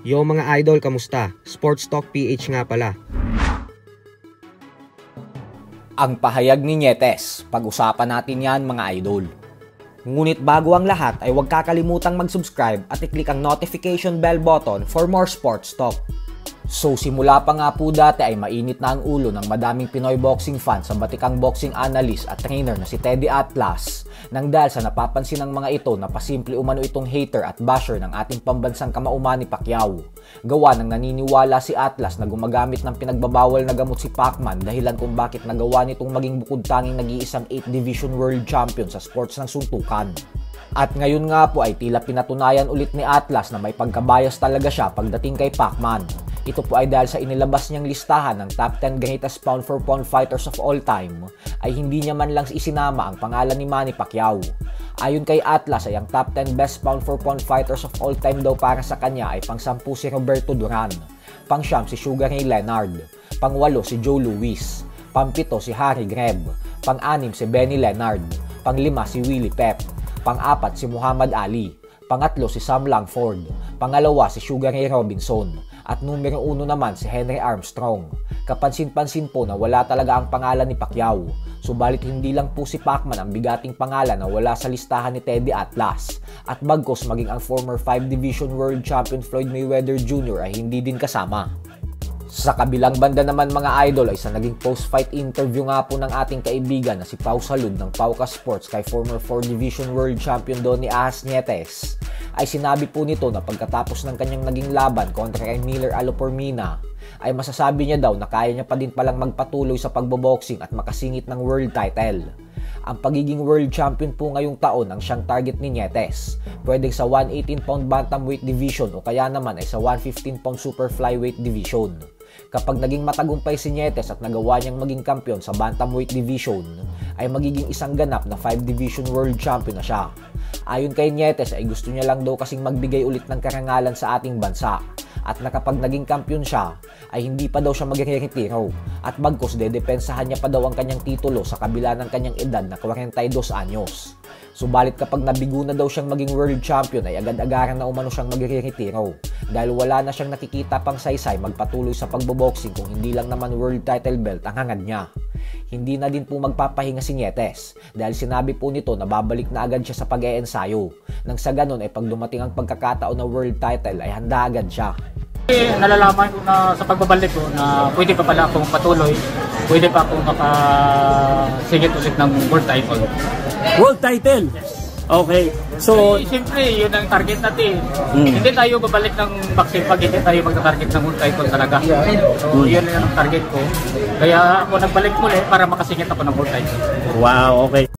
Yo mga idol, kamusta? Sports Talk PH nga pala. Ang pahayag ni Nietes, pag-usapan natin yan mga idol. Ngunit bago ang lahat ay huwag kakalimutang mag-subscribe at i-click ang notification bell button for more sports talk. So simula pa nga po dati ay mainit na ang ulo ng madaming Pinoy boxing fans sa batikang boxing analyst at trainer na si Teddy Atlas nang dahil sa napapansin ng mga ito na pasimple umano itong hater at basher ng ating pambansang kamauman ni Pacquiao. Gawa ng naniniwala si Atlas na gumagamit ng pinagbabawal na gamot si Pacman dahilan kung bakit nagawa nitong maging bukod tanging nag-iisang 8th Division World Champion sa sports ng suntukan. At ngayon nga po ay tila pinatunayan ulit ni Atlas na may pagkabayas talaga siya pagdating kay Pacman. Ito po ay dahil sa inilabas niyang listahan ng top 10 greatest pound for pound fighters of all time ay hindi niya man lang isinama ang pangalan ni Manny Pacquiao. Ayon kay Atlas ay ang top 10 best pound for pound fighters of all time daw para sa kanya ay pang-10 si Roberto Duran, pang-9 si Sugar Ray Leonard, pang-8 si Joe Louis, pang-7 si Harry Greb, pang-6 si Benny Leonard, pang-5 si Willie Pep, pang-4 si Muhammad Ali, pang-3 si Sam Langford, pang-2 si Sugar Ray Robinson, at numero 1 naman si Henry Armstrong. Kapansin-pansin po na wala talaga ang pangalan ni Pacquiao. Subalit hindi lang po si Pacman ang bigating pangalan na wala sa listahan ni Teddy Atlas. At bagkos maging ang former 5 Division World Champion Floyd Mayweather Jr. ay hindi din kasama. Sa kabilang banda naman mga idol ay sa naging post-fight interview nga po ng ating kaibigan na si Pau Salud ng Pauka Sports kay former 4 Division World Champion Donnie Ahas Nietes ay sinabi po nito na pagkatapos ng kanyang naging laban kontra kay Miller Alopormina ay masasabi niya daw na kaya niya pa din palang magpatuloy sa pagboboxing at makasingit ng world title. Ang pagiging world champion po ngayong taon ang siyang target ni Nietes. Pwedeng sa 118-pound bantamweight division o kaya naman ay sa 115-pound super flyweight division. Kapag naging matagumpay si Nietes at nagawa niyang maging kampiyon sa bantamweight division, ay magiging isang ganap na 5 division world champion na siya. Ayon kay Nietes ay gusto niya lang daw kasing magbigay ulit ng karangalan sa ating bansa. At na kapag naging kampiyon siya, ay hindi pa daw siya magre-retiro. At bagkos dedepensahan niya pa daw ang kanyang titulo sa kabila ng kanyang edad na 42 anyos. Subalit kapag nabigo na daw siyang maging world champion ay agad-agaran na umano siyang magre-retiro. Dahil wala na siyang nakikita pang saysay magpatuloy sa pagboboxing kung hindi lang naman world title belt ang hangad niya. Hindi na din po magpapahinga si Nietes dahil sinabi po nito na babalik na agad siya sa pag-e-ensayo. Nang sa ganun ay pag dumating ang pagkakataon na world title ay handa agad siya. Nalalaman ko na sa pagbabalik ko na pwede pa pala akong patuloy, pwede pa akong makasingit ulit ng world title. World title? Yes. Okay. So, siyempre, yun ang target natin. Hindi tayo babalik ng boxing pag hindi tayo magta-target ng world title talaga. So, yun ang target ko. Kaya ako nagbalik muli para makasingit ako ng world title. wow, okay.